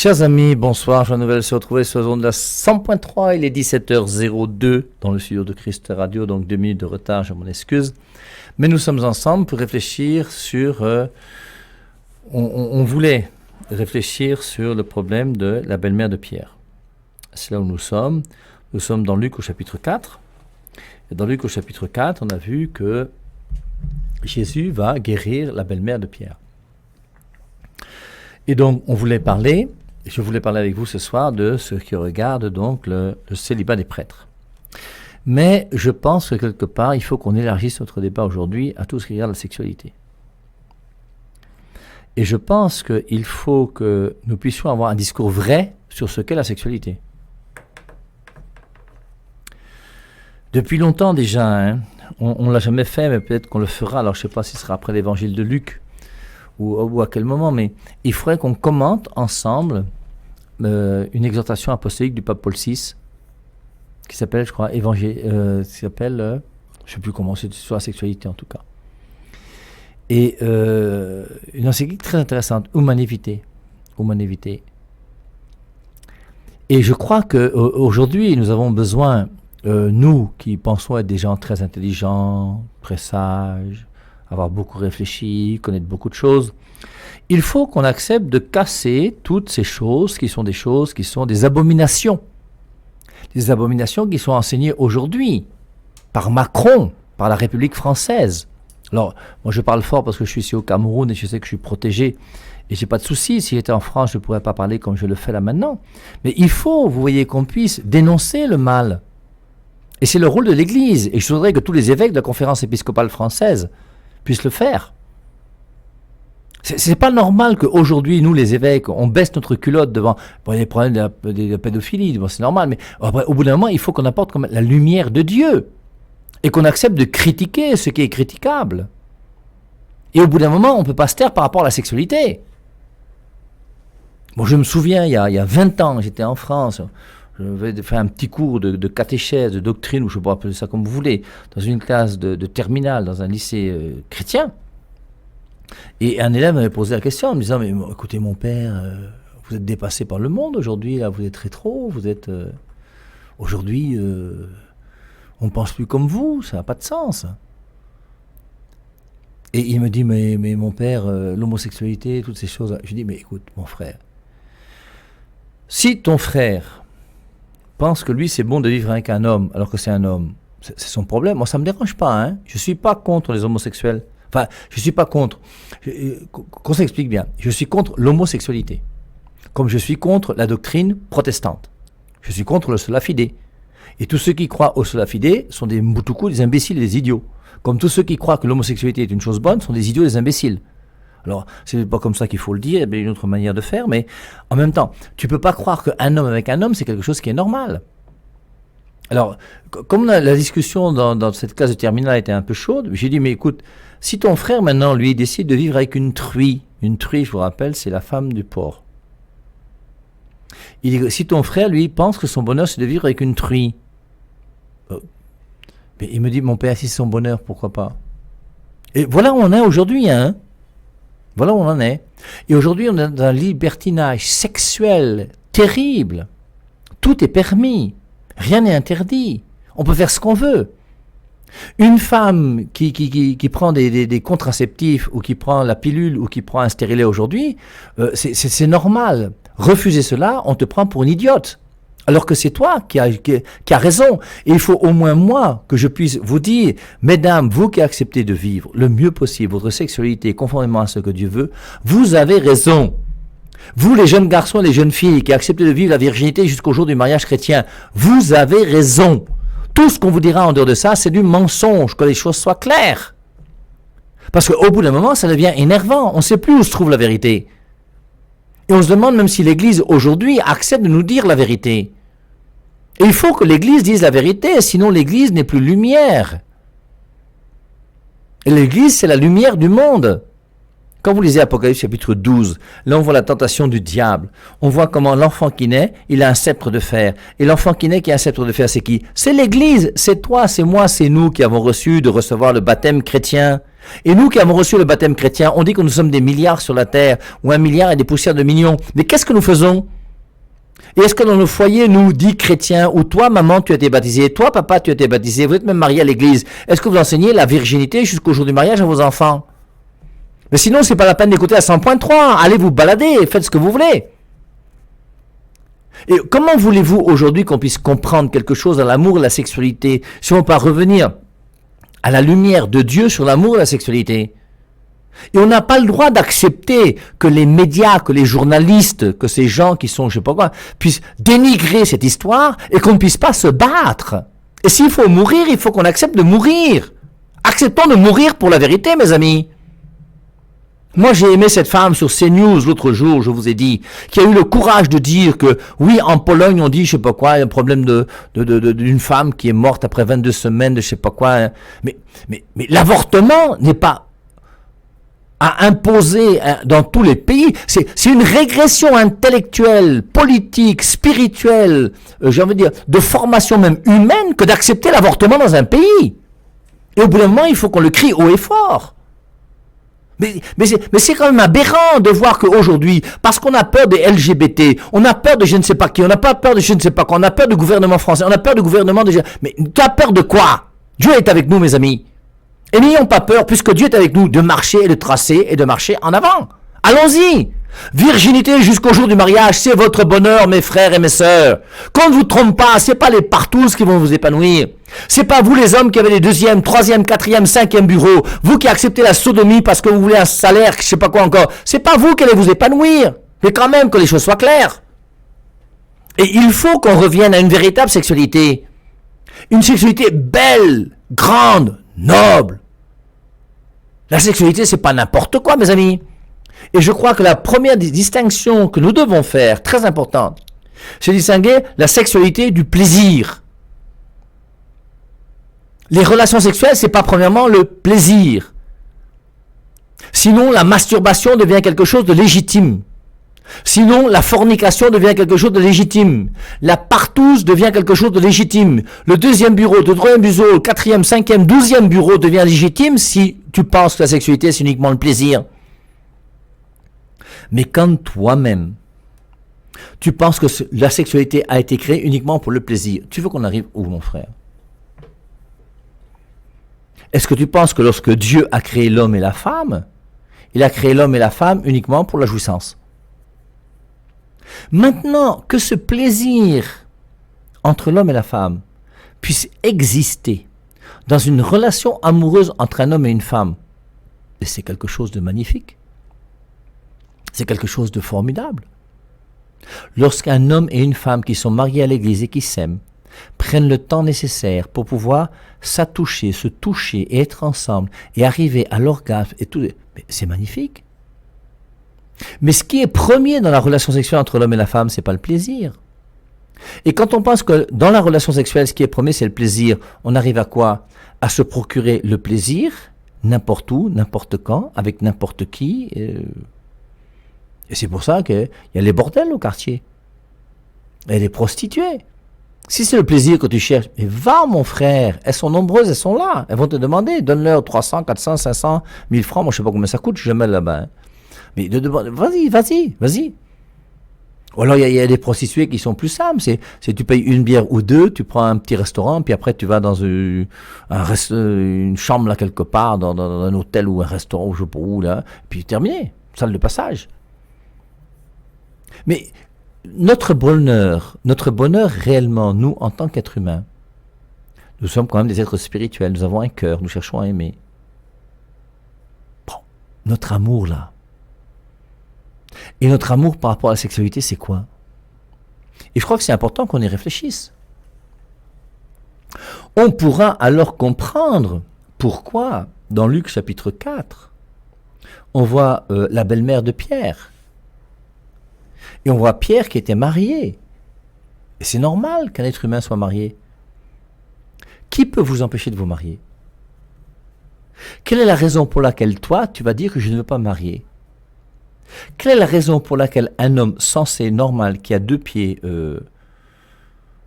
Chers amis, bonsoir. Joie nouvelle se retrouver sur la zone de la 100.3. Il est 17h02 dans le studio de Christ Radio, donc 2 minutes de retard, je m'en excuse. Mais nous sommes ensemble pour réfléchir sur... on voulait réfléchir sur le problème de la belle-mère de Pierre. C'est là où nous sommes. Nous sommes dans Luc au chapitre 4. Et dans Luc au chapitre 4, on a vu que Jésus va guérir la belle-mère de Pierre. Et donc, je voulais parler avec vous ce soir de ce qui regarde donc le célibat des prêtres. Mais je pense que quelque part, il faut qu'on élargisse notre débat aujourd'hui à tout ce qui regarde la sexualité. Et je pense qu'il faut que nous puissions avoir un discours vrai sur ce qu'est la sexualité. Depuis longtemps déjà, on ne l'a jamais fait, mais peut-être qu'on le fera. Alors, je ne sais pas si ce sera après l'évangile de Luc, ou à quel moment, mais il faudrait qu'on commente ensemble une exhortation apostolique du pape Paul VI qui s'appelle, je crois, je ne sais plus comment, c'est sur la sexualité en tout cas. Et une encyclique très intéressante, Humanae Vitae. Et je crois qu'aujourd'hui, nous avons besoin, nous qui pensons être des gens très intelligents, très sages, avoir beaucoup réfléchi, connaître beaucoup de choses, il faut qu'on accepte de casser toutes ces choses qui sont des abominations. Des abominations qui sont enseignées aujourd'hui par Macron, par la République française. Alors, moi je parle fort parce que je suis ici au Cameroun et je sais que je suis protégé et j'ai pas de souci. Si j'étais en France, je ne pourrais pas parler comme je le fais là maintenant. Mais il faut, vous voyez, qu'on puisse dénoncer le mal. Et c'est le rôle de l'Église. Et je voudrais que tous les évêques de la conférence épiscopale française puissent le faire. C'est pas normal qu'aujourd'hui, nous les évêques, on baisse notre culotte devant les problèmes de la pédophilie, bon, c'est normal, mais après, au bout d'un moment, il faut qu'on apporte comme la lumière de Dieu et qu'on accepte de critiquer ce qui est critiquable. Et au bout d'un moment, on ne peut pas se taire par rapport à la sexualité. Bon, je me souviens, il y a 20 ans, j'étais en France, je vais faire un petit cours de catéchèse, de doctrine, ou je ne sais pas appeler ça comme vous voulez, dans une classe de terminale, dans un lycée chrétien. Et un élève m'avait posé la question en me disant « Mais écoutez mon père, vous êtes dépassé par le monde aujourd'hui, là, vous êtes rétro, vous êtes... aujourd'hui, on ne pense plus comme vous, ça n'a pas de sens. » Et il me dit « Mais mon père, l'homosexualité, toutes ces choses... » Je lui dis « Mais écoute, mon frère, si ton frère pense que lui, c'est bon de vivre avec un homme, alors que c'est un homme, c'est son problème. Moi, ça ne me dérange pas, hein. Je ne suis pas contre les homosexuels. Enfin, je ne suis pas contre. Qu'on s'explique bien. Je suis contre l'homosexualité. Comme je suis contre la doctrine protestante. Je suis contre le sola fide. Et tous ceux qui croient au sola fide sont des moutoukou, des imbéciles et des idiots. Comme tous ceux qui croient que l'homosexualité est une chose bonne sont des idiots et des imbéciles. Alors, c'est pas comme ça qu'il faut le dire, il y a une autre manière de faire, mais en même temps, tu peux pas croire qu'un homme avec un homme, c'est quelque chose qui est normal. Alors, comme la discussion dans cette classe de terminale était un peu chaude, j'ai dit, mais écoute, si ton frère maintenant, lui, décide de vivre avec une truie, je vous rappelle, c'est la femme du porc. Il dit, si ton frère, lui, pense que son bonheur, c'est de vivre avec une truie, mais il me dit, mon père, si c'est son bonheur, pourquoi pas? Et voilà où on est aujourd'hui, hein. Voilà où on en est. Et aujourd'hui, on est dans un libertinage sexuel terrible. Tout est permis. Rien n'est interdit. On peut faire ce qu'on veut. Une femme qui prend des contraceptifs ou qui prend la pilule ou qui prend un stérilet aujourd'hui, c'est normal. Refuser cela, on te prend pour une idiote. Alors que c'est toi qui a raison. Et il faut au moins moi que je puisse vous dire, mesdames, vous qui acceptez de vivre le mieux possible votre sexualité conformément à ce que Dieu veut, vous avez raison. Vous, les jeunes garçons et les jeunes filles qui acceptez de vivre la virginité jusqu'au jour du mariage chrétien, vous avez raison. Tout ce qu'on vous dira en dehors de ça, c'est du mensonge, que les choses soient claires. Parce qu'au bout d'un moment, ça devient énervant. On ne sait plus où se trouve la vérité. Et on se demande même si l'Église aujourd'hui accepte de nous dire la vérité. Et il faut que l'Église dise la vérité, sinon l'Église n'est plus lumière. Et l'Église, c'est la lumière du monde. Quand vous lisez Apocalypse chapitre 12, là on voit la tentation du diable. On voit comment l'enfant qui naît, il a un sceptre de fer. Et l'enfant qui naît qui a un sceptre de fer, c'est qui? C'est l'Église, c'est toi, c'est moi, c'est nous qui avons reçu de recevoir le baptême chrétien. Et nous qui avons reçu le baptême chrétien, on dit que nous sommes des milliards sur la terre, ou 1 milliard et des poussières de millions. Mais qu'est-ce que nous faisons? Et est-ce que dans nos foyers, nous, dits chrétiens, ou toi, maman, tu as été baptisé, toi, papa, tu as été baptisé, vous êtes même marié à l'église, est-ce que vous enseignez la virginité jusqu'au jour du mariage à vos enfants? Mais sinon, c'est pas la peine d'écouter à 100.3. Allez vous balader, faites ce que vous voulez. Et comment voulez-vous aujourd'hui qu'on puisse comprendre quelque chose dans l'amour et la sexualité si on peut revenir à la lumière de Dieu sur l'amour et la sexualité? Et on n'a pas le droit d'accepter que les médias, que les journalistes, que ces gens qui sont je sais pas quoi, puissent dénigrer cette histoire et qu'on ne puisse pas se battre. Et s'il faut mourir, il faut qu'on accepte de mourir. Acceptons de mourir pour la vérité, mes amis. Moi, j'ai aimé cette femme sur CNews l'autre jour, je vous ai dit, qui a eu le courage de dire que, oui, en Pologne, on dit, je sais pas quoi, il y a un problème d'une femme qui est morte après 22 semaines de je sais pas quoi. Mais l'avortement n'est pas à imposer dans tous les pays. C'est une régression intellectuelle, politique, spirituelle, j'ai envie de dire, de formation même humaine que d'accepter l'avortement dans un pays. Et au bout d'un moment, il faut qu'on le crie haut et fort. Mais c'est quand même aberrant de voir qu'aujourd'hui, parce qu'on a peur des LGBT, on a peur de je ne sais pas qui, on n'a pas peur de je ne sais pas quoi, on a peur du gouvernement français, on a peur du gouvernement de... Mais tu as peur de quoi? Dieu est avec nous, mes amis. Et n'ayons pas peur, puisque Dieu est avec nous, de marcher et de tracer et de marcher en avant. Allons-y. Virginité jusqu'au jour du mariage, c'est votre bonheur, mes frères et mes sœurs. Qu'on ne vous trompe pas, c'est pas les partous qui vont vous épanouir. C'est pas vous les hommes qui avez les 2e, 3e, 4e, 5e bureaux. Vous qui acceptez la sodomie parce que vous voulez un salaire, je sais pas quoi encore. C'est pas vous qui allez vous épanouir. Mais quand même que les choses soient claires. Et il faut qu'on revienne à une véritable sexualité. Une sexualité belle, grande, noble. La sexualité, c'est pas n'importe quoi, mes amis. Et je crois que la première distinction que nous devons faire, très importante, c'est distinguer la sexualité du plaisir. Les relations sexuelles, c'est pas premièrement le plaisir. Sinon, la masturbation devient quelque chose de légitime. Sinon, la fornication devient quelque chose de légitime. La partouze devient quelque chose de légitime. Le 2e bureau, le 3e bureau, le 4e, 5e, 12e bureau devient légitime si tu penses que la sexualité, c'est uniquement le plaisir. Mais quand toi-même, tu penses que la sexualité a été créée uniquement pour le plaisir, tu veux qu'on arrive où, mon frère? Est-ce que tu penses que lorsque Dieu a créé l'homme et la femme, il a créé l'homme et la femme uniquement pour la jouissance? Maintenant que ce plaisir entre l'homme et la femme puisse exister dans une relation amoureuse entre un homme et une femme, c'est quelque chose de magnifique. C'est quelque chose de formidable. Lorsqu'un homme et une femme qui sont mariés à l'église et qui s'aiment prennent le temps nécessaire pour pouvoir s'attoucher, se toucher et être ensemble et arriver à l'orgasme et tout, c'est magnifique. Mais ce qui est premier dans la relation sexuelle entre l'homme et la femme, c'est pas le plaisir. Et quand on pense que dans la relation sexuelle, ce qui est premier, c'est le plaisir, on arrive à quoi? À se procurer le plaisir, n'importe où, n'importe quand, avec n'importe qui. Et c'est pour ça qu'il y a les bordels au quartier. Et les prostituées. Si c'est le plaisir que tu cherches, mais va mon frère, elles sont nombreuses, elles sont là. Elles vont te demander, donne-leur 300, 400, 500, 1000 francs, moi je sais pas combien ça coûte, je suis jamais là-bas. Hein. Mais vas-y. Ou alors il y a des prostituées qui sont plus simples, c'est tu payes une bière ou deux, tu prends un petit restaurant, puis après tu vas dans une chambre là quelque part, dans un hôtel ou un restaurant, ou je sais pas où là, puis terminé, salle de passage. Mais notre bonheur réellement, nous, en tant qu'êtres humains, nous sommes quand même des êtres spirituels, nous avons un cœur, nous cherchons à aimer. Bon, notre amour là. Et notre amour par rapport à la sexualité, c'est quoi? Et je crois que c'est important qu'on y réfléchisse. On pourra alors comprendre pourquoi, dans Luc chapitre 4, on voit la belle-mère de Pierre. Et on voit Pierre qui était marié. Et c'est normal qu'un être humain soit marié. Qui peut vous empêcher de vous marier? Quelle est la raison pour laquelle toi, tu vas dire que je ne veux pas me marier? Quelle est la raison pour laquelle un homme sensé, normal, qui a 2 pieds,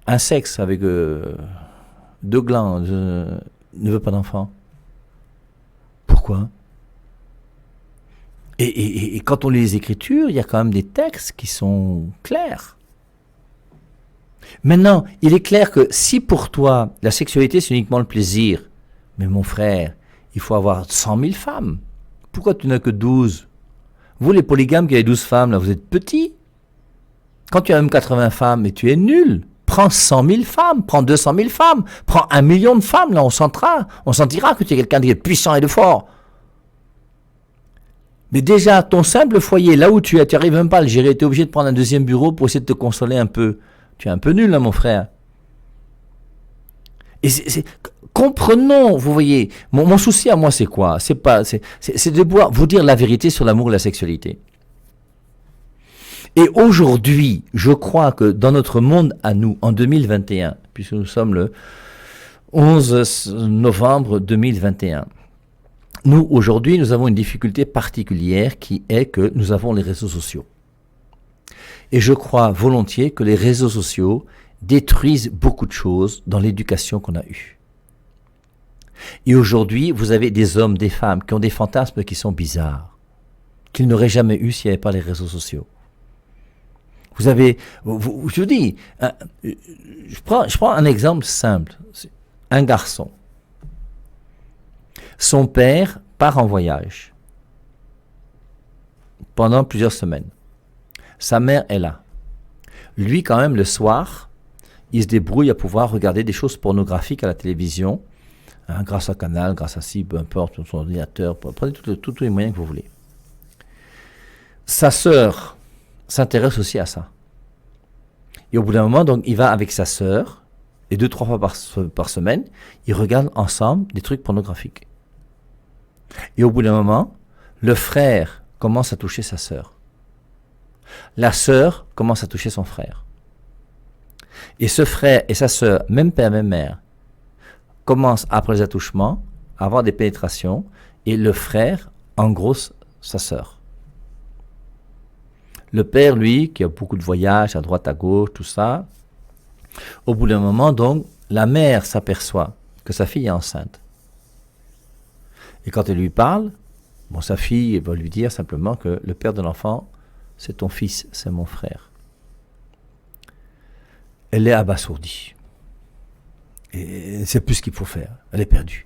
un sexe avec 2 glandes, ne veut pas d'enfant? Pourquoi? Pourquoi ? Et quand on lit les Écritures, il y a quand même des textes qui sont clairs. Maintenant, il est clair que si pour toi, la sexualité c'est uniquement le plaisir, mais mon frère, il faut avoir 100 000 femmes. Pourquoi tu n'as que 12 ? Vous les polygames qui avez 12 femmes, là, vous êtes petits. Quand tu as même 80 femmes, et tu es nul. Prends 100 000 femmes, prends 200 000 femmes, prends 1 million de femmes, là on sentira que tu es quelqu'un de puissant et de fort. Mais déjà, ton simple foyer, là où tu es, tu n'arrives même pas à le gérer, tu es obligé de prendre un deuxième bureau pour essayer de te consoler un peu. Tu es un peu nul, là, mon frère. Et comprenons, vous voyez, mon souci à moi, c'est quoi ? C'est de pouvoir vous dire la vérité sur l'amour et la sexualité. Et aujourd'hui, je crois que dans notre monde à nous, en 2021, puisque nous sommes le 11 novembre 2021, nous, aujourd'hui, nous avons une difficulté particulière qui est que nous avons les réseaux sociaux. Et je crois volontiers que les réseaux sociaux détruisent beaucoup de choses dans l'éducation qu'on a eue. Et aujourd'hui, vous avez des hommes, des femmes qui ont des fantasmes qui sont bizarres, qu'ils n'auraient jamais eu s'il n'y avait pas les réseaux sociaux. Vous avez, je vous dis, je prends un exemple simple. Un garçon. Son père part en voyage pendant plusieurs semaines. Sa mère est là. Lui, quand même, le soir, il se débrouille à pouvoir regarder des choses pornographiques à la télévision, grâce à Canal, grâce à ci, peu importe, son ordinateur, prenez tous les moyens que vous voulez. Sa sœur s'intéresse aussi à ça. Et au bout d'un moment, donc, il va avec sa sœur, et 2-3 fois par semaine, ils regardent ensemble des trucs pornographiques. Et au bout d'un moment, le frère commence à toucher sa sœur. La sœur commence à toucher son frère. Et ce frère et sa sœur, même père, même mère, commencent après les attouchements à avoir des pénétrations, et le frère engrosse sa sœur. Le père, lui, qui a beaucoup de voyages à droite, à gauche, tout ça, au bout d'un moment, donc, la mère s'aperçoit que sa fille est enceinte. Et quand elle lui parle, sa fille va lui dire simplement que le père de l'enfant, c'est ton fils, c'est mon frère. Elle est abasourdie. Et elle ne sait plus ce qu'il faut faire. Elle est perdue.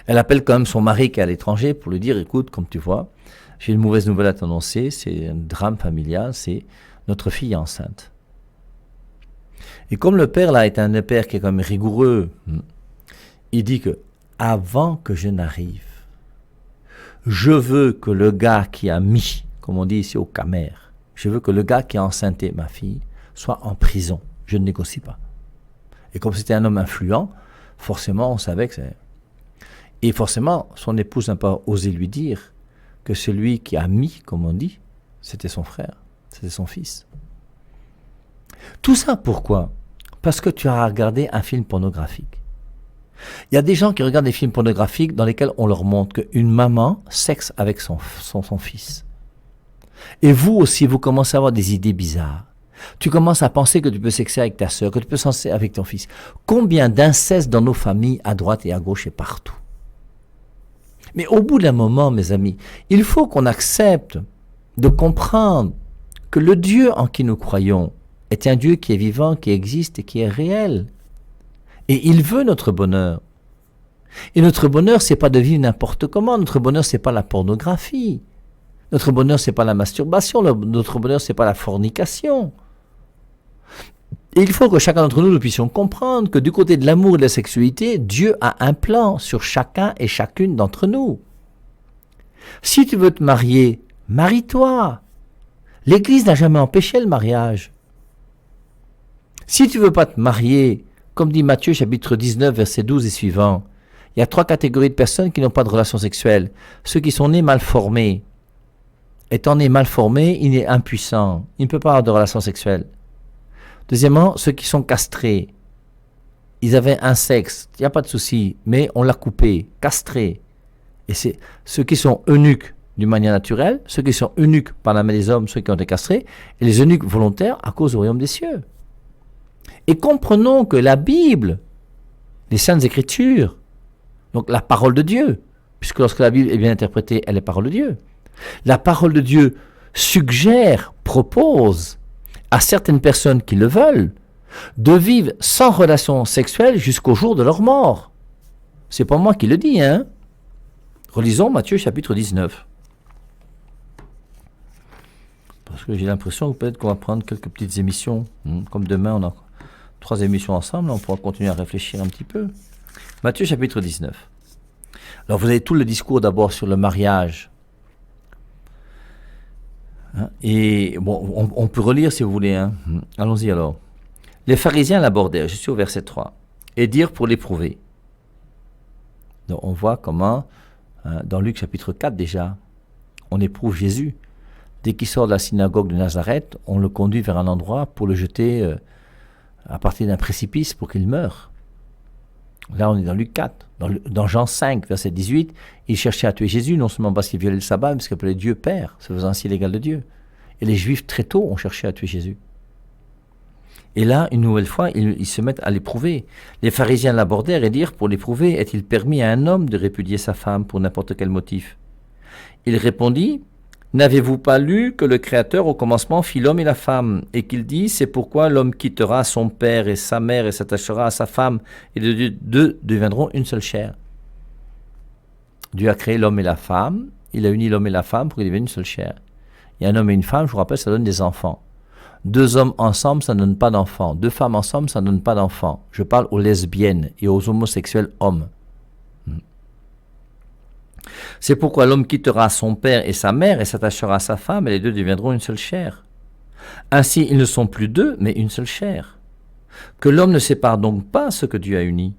Elle appelle quand même son mari qui est à l'étranger pour lui dire, écoute, comme tu vois, j'ai une mauvaise nouvelle à t'annoncer, c'est un drame familial, c'est notre fille est enceinte. Et comme le père là est un père qui est quand même rigoureux, il dit que avant que je n'arrive, je veux que le gars qui a mis, comme on dit ici au Camer, je veux que le gars qui a enceinté ma fille soit en prison. Je ne négocie pas. Et comme c'était un homme influent, forcément on savait que c'est... Et forcément, son épouse n'a pas osé lui dire que celui qui a mis, comme on dit, c'était son frère, c'était son fils. Tout ça pourquoi ? Parce que tu as regardé un film pornographique. Il y a des gens qui regardent des films pornographiques dans lesquels on leur montre qu'une maman sexe avec son fils. Et vous aussi, vous commencez à avoir des idées bizarres. Tu commences à penser que tu peux sexer avec ta sœur, que tu peux sexer avec ton fils. Combien d'inceste dans nos familles, à droite et à gauche et partout. Mais au bout d'un moment, mes amis, il faut qu'on accepte de comprendre que le Dieu en qui nous croyons est un Dieu qui est vivant, qui existe et qui est réel. Et il veut notre bonheur. Et notre bonheur, c'est pas de vivre n'importe comment. Notre bonheur, c'est pas la pornographie. Notre bonheur, c'est pas la masturbation. Notre bonheur, c'est pas la fornication. Et il faut que chacun d'entre nous puissions comprendre que du côté de l'amour et de la sexualité, Dieu a un plan sur chacun et chacune d'entre nous. Si tu veux te marier, marie-toi. L'Église n'a jamais empêché le mariage. Si tu ne veux pas te marier, comme dit Matthieu chapitre 19, verset 12 et suivant, il y a 3 catégories de personnes qui n'ont pas de relations sexuelles. Ceux qui sont nés mal formés. Étant né mal formé, il est impuissant. Il ne peut pas avoir de relations sexuelles. Deuxièmement, ceux qui sont castrés. Ils avaient un sexe, il n'y a pas de souci, mais on l'a coupé, castré. Et c'est ceux qui sont eunuques d'une manière naturelle, ceux qui sont eunuques par la main des hommes, ceux qui ont été castrés, et les eunuques volontaires à cause du royaume des cieux. Et comprenons que la Bible, les Saintes Écritures, donc la parole de Dieu, puisque lorsque la Bible est bien interprétée, elle est parole de Dieu. La parole de Dieu suggère, propose à certaines personnes qui le veulent de vivre sans relation sexuelle jusqu'au jour de leur mort. C'est pas moi qui le dis, hein. Relisons Matthieu chapitre 19. Parce que j'ai l'impression que peut-être qu'on va prendre quelques petites émissions. Comme demain, on a 3 émissions ensemble, on pourra continuer à réfléchir un petit peu. Matthieu chapitre 19. Alors vous avez tout le discours d'abord sur le mariage. Et bon, on peut relire si vous voulez. Allons-y alors. Les pharisiens l'abordèrent, je suis au verset 3, et dirent pour l'éprouver. Donc on voit comment, dans Luc chapitre 4 déjà, on éprouve Jésus. Dès qu'il sort de la synagogue de Nazareth, on le conduit vers un endroit pour le jeter à partir d'un précipice pour qu'il meure. Là, on est dans Luc 4. Dans Jean 5, verset 18, il cherchait à tuer Jésus, non seulement parce qu'il violait le sabbat, mais parce qu'il appelait Dieu Père, se faisant ainsi l'égal de Dieu. Et les Juifs, très tôt, ont cherché à tuer Jésus. Et là, une nouvelle fois, ils se mettent à l'éprouver. Les pharisiens l'abordèrent et dirent, pour l'éprouver, est-il permis à un homme de répudier sa femme pour n'importe quel motif? Il répondit, n'avez-vous pas lu que le Créateur au commencement fit l'homme et la femme, et qu'il dit, c'est pourquoi l'homme quittera son père et sa mère et s'attachera à sa femme, et les deux deviendront une seule chair. Dieu a créé l'homme et la femme, il a uni l'homme et la femme pour qu'ils deviennent une seule chair. Et un homme et une femme, je vous rappelle, ça donne des enfants. 2 hommes ensemble, ça ne donne pas d'enfants. 2 femmes ensemble, ça ne donne pas d'enfants. Je parle aux lesbiennes et aux homosexuels hommes. C'est pourquoi l'homme quittera son père et sa mère et s'attachera à sa femme, et les deux deviendront une seule chair. Ainsi, ils ne sont plus 2, mais une seule chair. Que l'homme ne sépare donc pas ce que Dieu a uni.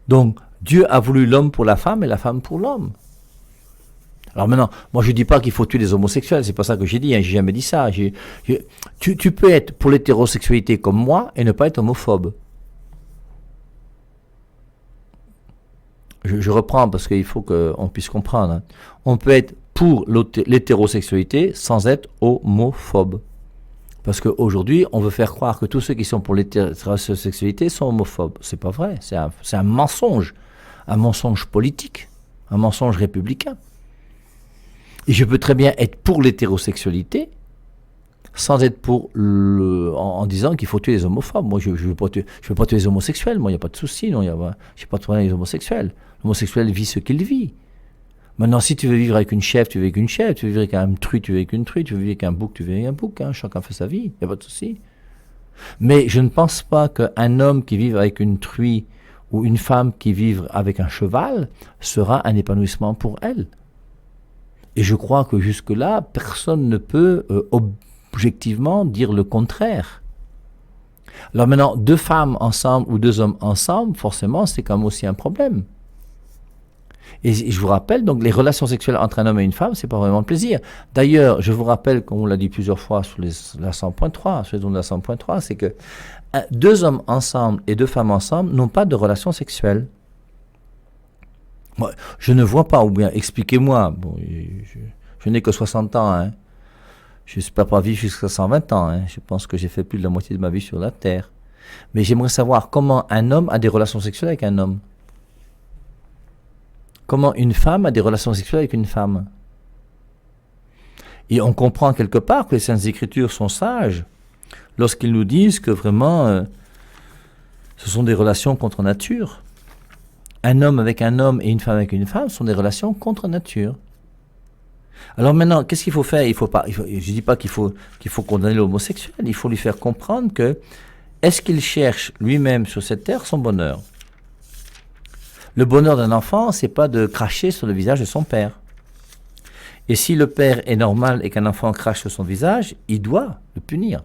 Donc, Dieu a voulu l'homme pour la femme et la femme pour l'homme. Alors maintenant, moi je ne dis pas qu'il faut tuer les homosexuels, c'est pas ça que j'ai dit, j'ai jamais dit ça. Tu peux être pour l'hétérosexualité comme moi et ne pas être homophobe. Je reprends parce qu'il faut qu'on puisse comprendre. On peut être pour l'hétérosexualité sans être homophobe. Parce qu'aujourd'hui, on veut faire croire que tous ceux qui sont pour l'hétérosexualité sont homophobes. C'est pas vrai, c'est un mensonge politique, un mensonge républicain. Et je peux très bien être pour l'hétérosexualité sans être pour en disant qu'il faut tuer les homophobes. Moi, je ne veux pas tuer les homosexuels. Moi, il n'y a pas de souci. Non, je n'ai pas de problème avec les homosexuels. L'homosexuel vit ce qu'il vit. Maintenant, si tu veux vivre avec une chèvre, tu veux avec une chèvre. Tu veux vivre avec un truie, tu veux avec une truie. Tu veux vivre avec un bouc, tu veux avec un bouc. Chacun fait sa vie. Il n'y a pas de souci. Mais je ne pense pas qu'un homme qui vive avec une truie ou une femme qui vive avec un cheval sera un épanouissement pour elle. Et je crois que jusque-là, personne ne peut objectivement dire le contraire. Alors maintenant, 2 femmes ensemble ou 2 hommes ensemble, forcément, c'est quand même aussi un problème. Et je vous rappelle, donc, les relations sexuelles entre un homme et une femme, c'est pas vraiment le plaisir. D'ailleurs, je vous rappelle, comme on l'a dit plusieurs fois sur la 100.3, sur les ondes de la 100.3, c'est que 2 hommes ensemble et 2 femmes ensemble n'ont pas de relations sexuelles. Moi, je ne vois pas, ou bien expliquez-moi, bon, je n'ai que 60 ans, hein. Je n'espère pas vivre jusqu'à 120 ans, hein. Je pense que j'ai fait plus de la moitié de ma vie sur la Terre. Mais j'aimerais savoir comment un homme a des relations sexuelles avec un homme. Comment une femme a des relations sexuelles avec une femme. Et on comprend quelque part que les Saintes Écritures sont sages lorsqu'ils nous disent que vraiment ce sont des relations contre nature. Un homme avec un homme et une femme avec une femme sont des relations contre nature. Alors maintenant, qu'est-ce qu'il faut faire? Je ne dis pas qu'il faut condamner l'homosexuel, il faut lui faire comprendre que est-ce qu'il cherche lui-même sur cette terre son bonheur? Le bonheur d'un enfant, c'est pas de cracher sur le visage de son père. Et si le père est normal et qu'un enfant crache sur son visage, il doit le punir.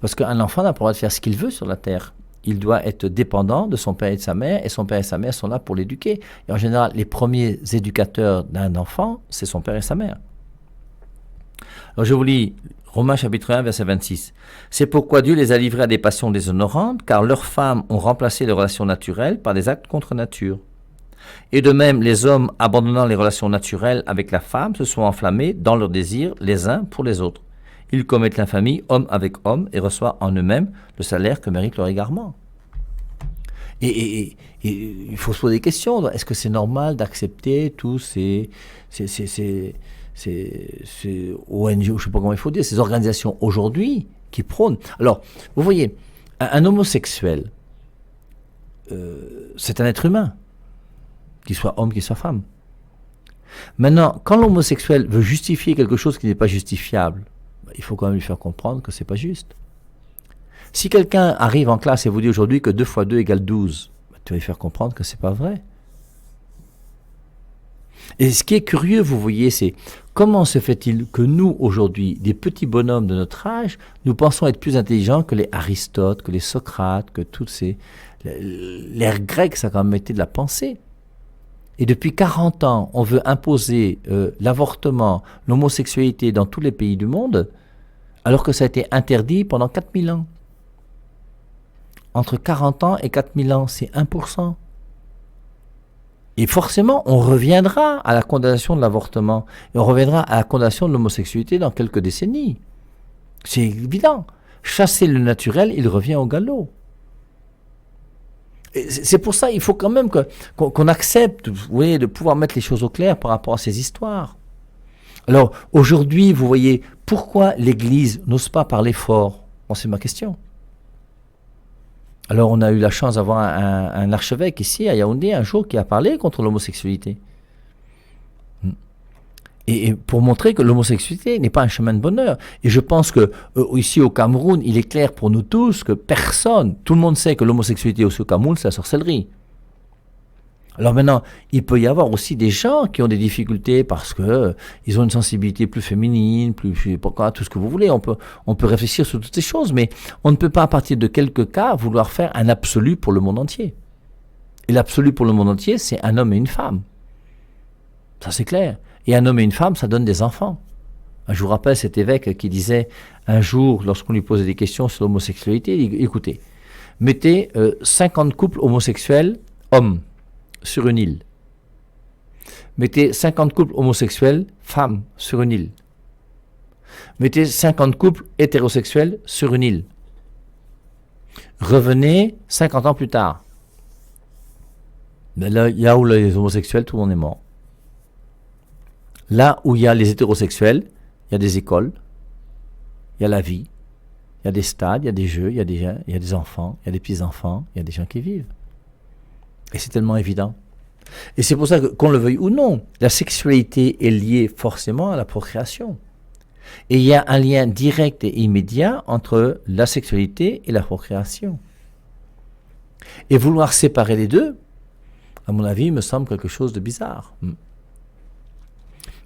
Parce qu'un enfant n'a pas le droit de faire ce qu'il veut sur la terre. Il doit être dépendant de son père et de sa mère, et son père et sa mère sont là pour l'éduquer. Et en général, les premiers éducateurs d'un enfant, c'est son père et sa mère. Alors je vous lis Romains chapitre 1, verset 26. C'est pourquoi Dieu les a livrés à des passions déshonorantes, car leurs femmes ont remplacé les relations naturelles par des actes contre nature. Et de même, les hommes, abandonnant les relations naturelles avec la femme, se sont enflammés dans leurs désirs les uns pour les autres. Ils commettent l'infamie homme avec homme et reçoivent en eux-mêmes le salaire que mérite leur égarement. Et il faut se poser des questions. Est-ce que c'est normal d'accepter tous ces ONG, je ne sais pas comment il faut dire, ces organisations aujourd'hui qui prônent. Alors, vous voyez, un homosexuel, c'est un être humain, qu'il soit homme, qu'il soit femme. Maintenant, quand l'homosexuel veut justifier quelque chose qui n'est pas justifiable, il faut quand même lui faire comprendre que c'est pas juste. Si quelqu'un arrive en classe et vous dit aujourd'hui que 2 fois 2 égale 12, tu vas lui faire comprendre que c'est pas vrai. Et ce qui est curieux, vous voyez, c'est comment se fait-il que nous, aujourd'hui, des petits bonhommes de notre âge, nous pensons être plus intelligents que les Aristote, que les Socrate, que toutes ces... L'ère grecque, ça a quand même été de la pensée. Et depuis 40 ans, on veut imposer l'avortement, l'homosexualité dans tous les pays du monde, alors que ça a été interdit pendant 4000 ans. Entre 40 ans et 4000 ans, c'est 1%. Et forcément, on reviendra à la condamnation de l'avortement, et on reviendra à la condamnation de l'homosexualité dans quelques décennies. C'est évident. Chasser le naturel, il revient au galop. C'est pour ça qu'il faut quand même qu'on accepte, vous voyez, de pouvoir mettre les choses au clair par rapport à ces histoires. Alors, aujourd'hui, vous voyez, pourquoi l'Église n'ose pas parler fort? Bon, c'est ma question. Alors, on a eu la chance d'avoir un archevêque ici, à Yaoundé, un jour, qui a parlé contre l'homosexualité. Et pour montrer que l'homosexualité n'est pas un chemin de bonheur. Et je pense que ici au Cameroun, il est clair pour nous tous que personne, tout le monde sait que l'homosexualité aussi au Cameroun, c'est la sorcellerie. Alors maintenant, il peut y avoir aussi des gens qui ont des difficultés parce que ils ont une sensibilité plus féminine, plus tout ce que vous voulez. On peut réfléchir sur toutes ces choses, mais on ne peut pas à partir de quelques cas vouloir faire un absolu pour le monde entier. Et l'absolu pour le monde entier, c'est un homme et une femme. Ça c'est clair. Et un homme et une femme, ça donne des enfants. Je vous rappelle cet évêque qui disait un jour, lorsqu'on lui posait des questions sur l'homosexualité, il dit, écoutez, mettez 50 couples homosexuels hommes sur une île. Mettez 50 couples homosexuels femmes sur une île. Mettez 50 couples hétérosexuels sur une île. Revenez 50 ans plus tard. Mais là, il y a où les homosexuels, tout le monde est mort. Là où il y a les hétérosexuels, il y a des écoles, il y a la vie, il y a des stades, il y a des jeux, il y a des enfants, il y a des petits-enfants, il y a des gens qui vivent. Et c'est tellement évident. Et c'est pour ça que, qu'on le veuille ou non, la sexualité est liée forcément à la procréation. Et il y a un lien direct et immédiat entre la sexualité et la procréation. Et vouloir séparer les deux, à mon avis, me semble quelque chose de bizarre.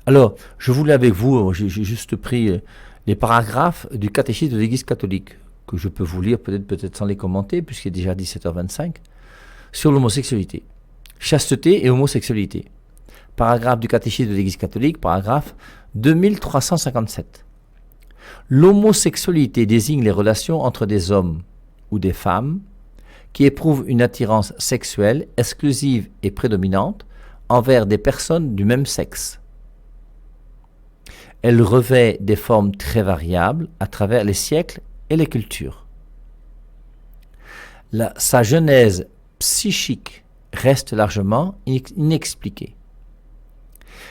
Alors, je voulais avec vous, j'ai juste pris les paragraphes du catéchisme de l'Église catholique, que je peux vous lire peut-être sans les commenter, puisqu'il est déjà 17h25, sur l'homosexualité. Chasteté et homosexualité. Paragraphe du catéchisme de l'Église catholique, paragraphe 2357. L'homosexualité désigne les relations entre des hommes ou des femmes qui éprouvent une attirance sexuelle exclusive et prédominante envers des personnes du même sexe. Elle revêt des formes très variables à travers les siècles et les cultures. Sa genèse psychique reste largement inexpliquée.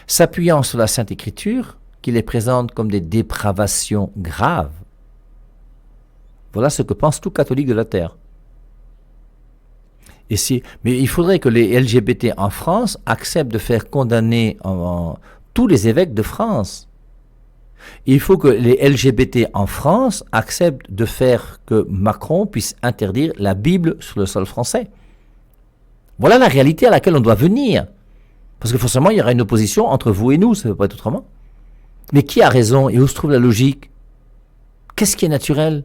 S'appuyant sur la Sainte Écriture, qui les présente comme des dépravations graves, voilà ce que pense tout catholique de la Terre. Mais il faudrait que les LGBT en France acceptent de faire condamner tous les évêques de France. Il faut que les LGBT en France acceptent de faire que Macron puisse interdire la Bible sur le sol français. Voilà la réalité à laquelle on doit venir. Parce que forcément, il y aura une opposition entre vous et nous, ça ne peut pas être autrement. Mais qui a raison et où se trouve la logique? Qu'est-ce qui est naturel?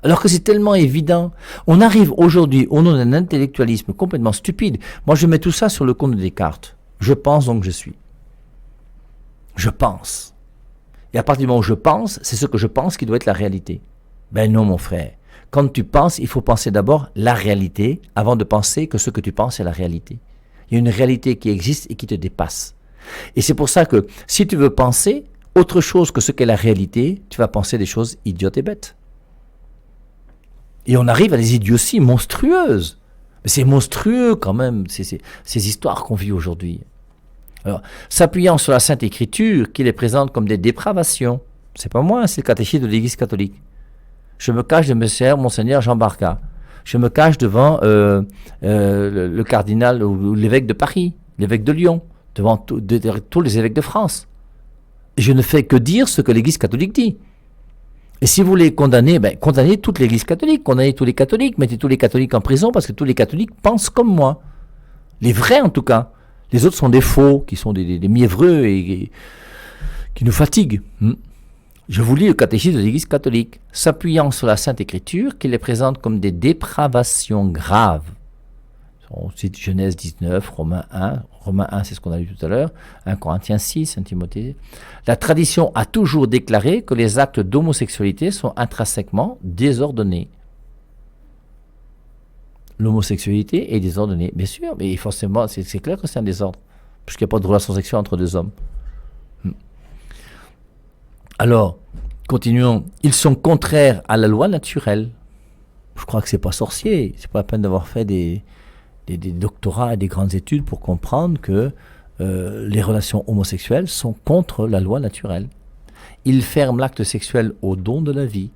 Alors que c'est tellement évident. On arrive aujourd'hui au nom d'un intellectualisme complètement stupide. Moi, je mets tout ça sur le compte de Descartes. Je pense donc je suis. Je pense. Et à partir du moment où je pense, c'est ce que je pense qui doit être la réalité. Ben non, mon frère. Quand tu penses, il faut penser d'abord la réalité avant de penser que ce que tu penses est la réalité. Il y a une réalité qui existe et qui te dépasse. Et c'est pour ça que si tu veux penser autre chose que ce qu'est la réalité, tu vas penser des choses idiotes et bêtes. Et on arrive à des idioties monstrueuses. Mais c'est monstrueux quand même, ces histoires qu'on vit aujourd'hui. Alors, s'appuyant sur la Sainte Écriture, qui les présente comme des dépravations, c'est pas moi, c'est le catéchisme de l'Église catholique. Je me cache de Monseigneur Jean Barca. Je me cache devant le cardinal ou l'évêque de Paris, l'évêque de Lyon, devant tous les évêques de France. Et je ne fais que dire ce que l'Église catholique dit. Et si vous voulez condamner, condamnez toute l'Église catholique, condamnez tous les catholiques, mettez tous les catholiques en prison parce que tous les catholiques pensent comme moi. Les vrais en tout cas. Les autres sont des faux, qui sont des mièvreux et qui nous fatiguent. Je vous lis le catéchisme de l'Église catholique, s'appuyant sur la Sainte Écriture, qui les présente comme des dépravations graves. On cite Genèse 19, Romains 1. Romains 1, c'est ce qu'on a lu tout à l'heure. 1 Corinthiens 6, 1 Timothée. La tradition a toujours déclaré que les actes d'homosexualité sont intrinsèquement désordonnés. L'homosexualité est désordonnée, bien sûr, mais forcément, c'est clair que c'est un désordre, puisqu'il n'y a pas de relation sexuelle entre deux hommes. Alors, continuons. Ils sont contraires à la loi naturelle. Je crois que c'est pas sorcier. C'est pas la peine d'avoir fait des doctorats et des grandes études pour comprendre que les relations homosexuelles sont contre la loi naturelle. Ils ferment l'acte sexuel au don de la vie.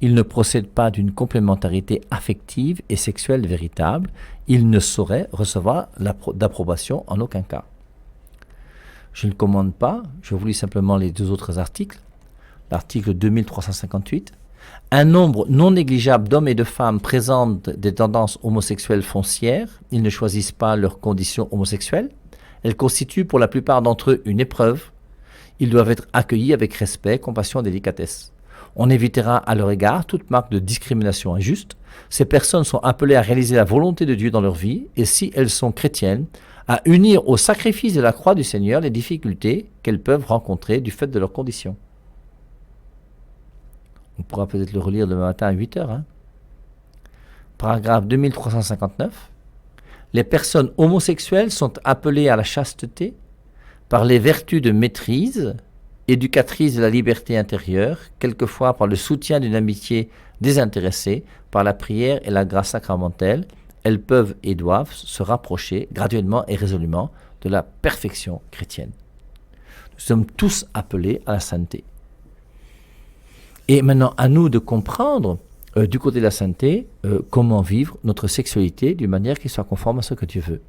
Ils ne procèdent pas d'une complémentarité affective et sexuelle véritable. Ils ne sauraient recevoir d'approbation en aucun cas. Je ne commande pas, je vous lis simplement les deux autres articles. L'article 2358. Un nombre non négligeable d'hommes et de femmes présentent des tendances homosexuelles foncières. Ils ne choisissent pas leurs conditions homosexuelles. Elles constituent pour la plupart d'entre eux une épreuve. Ils doivent être accueillis avec respect, compassion et délicatesse. On évitera à leur égard toute marque de discrimination injuste. Ces personnes sont appelées à réaliser la volonté de Dieu dans leur vie et si elles sont chrétiennes, à unir au sacrifice de la croix du Seigneur les difficultés qu'elles peuvent rencontrer du fait de leurs conditions. On pourra peut-être le relire demain matin à 8h. Paragraphe 2359. Les personnes homosexuelles sont appelées à la chasteté par les vertus de maîtrise, éducatrice de la liberté intérieure, quelquefois par le soutien d'une amitié désintéressée, par la prière et la grâce sacramentelle. Elles peuvent et doivent se rapprocher graduellement et résolument de la perfection chrétienne. Nous sommes tous appelés à la sainteté. Et maintenant, à nous de comprendre, du côté de la sainteté, comment vivre notre sexualité d'une manière qui soit conforme à ce que Dieu veut.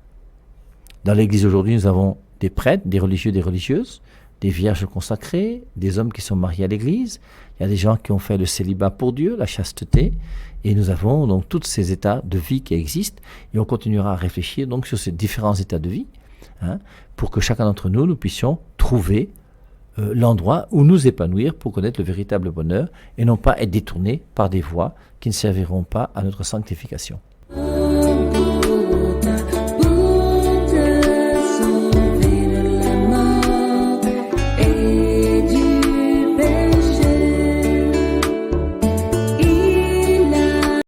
Dans l'Église aujourd'hui, nous avons des prêtres, des religieux, des religieuses, des vierges consacrées, des hommes qui sont mariés à l'Église. Il y a des gens qui ont fait le célibat pour Dieu, la chasteté. Et nous avons donc tous ces états de vie qui existent. Et on continuera à réfléchir donc sur ces différents états de vie, pour que chacun d'entre nous, nous puissions trouver l'endroit où nous épanouir pour connaître le véritable bonheur et non pas être détournés par des voies qui ne serviront pas à notre sanctification.